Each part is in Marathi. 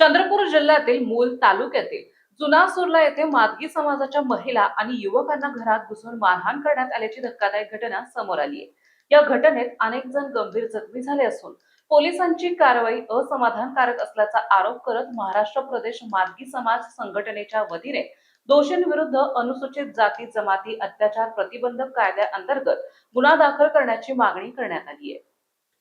चंद्रपूर जिल्ह्यातील मूल तालुक्यातील जुना सुर्ला येथे मादगी समाजाच्या महिला आणि युवकांना घरात घुसून मारहाण करण्यात आल्याची धक्कादायक घटना समोर आली आहे। या घटनेत अनेक जण गंभीर जखमी झाले असून पोलिसांची कारवाई असमाधानकारक असल्याचा आरोप करत महाराष्ट्र प्रदेश मादगी समाज संघटनेच्या वतीने दोषींविरुद्ध अनुसूचित जाती जमाती अत्याचार प्रतिबंधक कायद्याअंतर्गत गुन्हा दाखल करण्याची मागणी करण्यात आली आहे।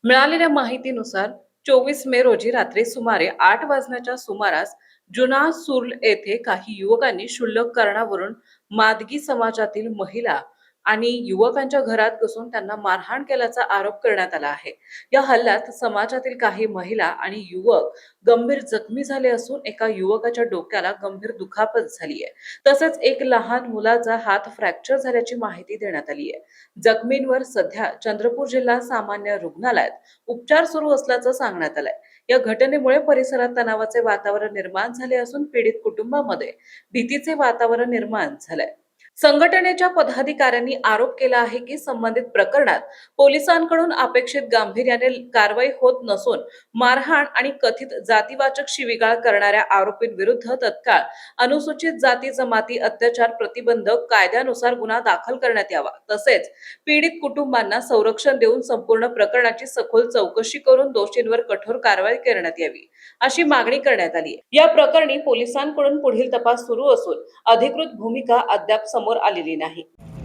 मिळालेल्या माहितीनुसार 24 मे रोजी रात्री सुमारे 8 वाजण्याच्या सुमारास जुना सुर्ल येथे काही युवकांनी क्षुल्लक कारणावरून मादगी समाजातील महिला आणि युवकांच्या घरात घुसून त्यांना मारहाण केल्याचा आरोप करण्यात आला आहे। या हल्ल्यात समाजातील काही महिला आणि युवक गंभीर जखमी झाले असून एका युवकाच्या डोक्याला गंभीर दुखापत झाली आहे, तसेच एक लहान मुलाचा हात फ्रॅक्चर झाल्याची माहिती देण्यात आली आहे। जखमींवर सध्या चंद्रपूर जिल्हा सामान्य रुग्णालयात उपचार सुरू असल्याचं सांगण्यात आलंय। या घटनेमुळे परिसरात तणावाचे वातावरण निर्माण झाले असून पीडित कुटुंबामध्ये भीतीचे वातावरण निर्माण झालंय। संघटनेच्या पदाधिकाऱ्यांनी आरोप केला आहे की संबंधित प्रकरणात पोलिसांकडून अपेक्षित गांभीर्याने कारवाई होत नसून मारहाण आणि कथित जातीवाचक शिवीगाळ करणाऱ्या आरोपींविरुद्ध तत्काळ अनुसूचित जाती जमाती अत्याचार प्रतिबंधक कायद्यानुसार गुन्हा दाखल करण्यात यावा, तसेच पीडित कुटुंबांना संरक्षण देऊन संपूर्ण प्रकरणाची सखोल चौकशी करून दोषींवर कठोर कारवाई करण्यात यावी, अशी मागणी करण्यात आली आहे। या प्रकरणी पोलिसांकडून पुढील तपास सुरू असून अधिकृत भूमिका अद्याप समोर आलेली नाही।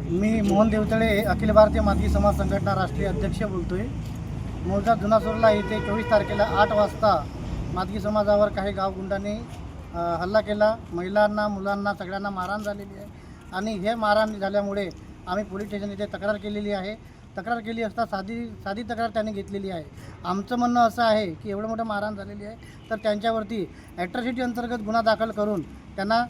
मी मोहन देवतळे, अखिल भारतीय मादगी समाज संघटना राष्ट्रीय अध्यक्ष बोलतोय। मूळचा जुना सुर्ला येथे 24 तारखेला 8 वाजता मादगी समाजावर काही गावगुंडांनी हल्ला केला। महिलांना, मुलांना सगळ्यांना मारहाण झालेली आहे आणि हे मारहाण झाल्यामुळे आम्ही पोलीस स्टेशन येथे तक्रार केलेली आहे। तक्रार केली असता साधी तक्रार त्यांनी घेतलेली आहे। आमचं म्हणणं असं आहे की एवढं मोठं मारहाण झालेली आहे तर त्यांच्यावरती ॲट्रॉसिटी अंतर्गत गुन्हा दाखल करून त्यांना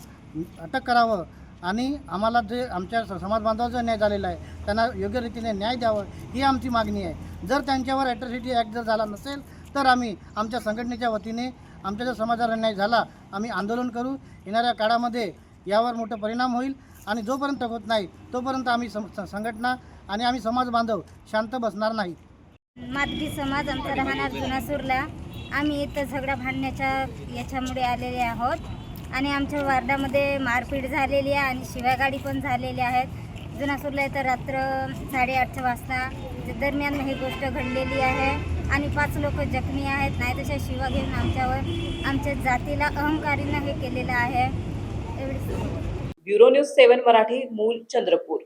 अटक करावं आणि आम्हाला जे आमच्या समाज बांधवाचा न्याय झालेला आहे त्यांना योग्य रीतीने न्याय द्यावं, ही आमची मागणी आहे। जर त्यांच्यावर ॲट्रॉसिटी ॲक्ट जर झाला नसेल तर आम्ही आमच्या संघटनेच्या वतीने आमच्या जर समाजाला न्याय झाला आम्ही आंदोलन करू। येणाऱ्या काळामध्ये यावर मोठा परिणाम होईल आणि जोपर्यंत होत नाही तोपर्यंत आम्ही संघटना आणि आम्ही समाज बांधव शांत बसणार नाही। मादगी समाज आमचा राहणार जुना सुर्ला। आम्ही इथं झगडा भांडण्याच्या याच्यामुळे आलेले आहोत आणि आमच्या वार्डामध्ये मारपीट झालेली आहे आणि शिवागाडी पण झालेल्या आहेत। जुना सुर्ला इथं रात्र 8:30 वाजता दरम्यान ही गोष्ट घडलेली आहे आणि 5 लोक जखमी आहेत। नाही तशा शिवा घेऊन आमच्यावर आमच्या जातीला अहंकारीनं हे केलेलं आहे। ब्युरो न्यूज 7 मराठी, मूल, चंद्रपूर।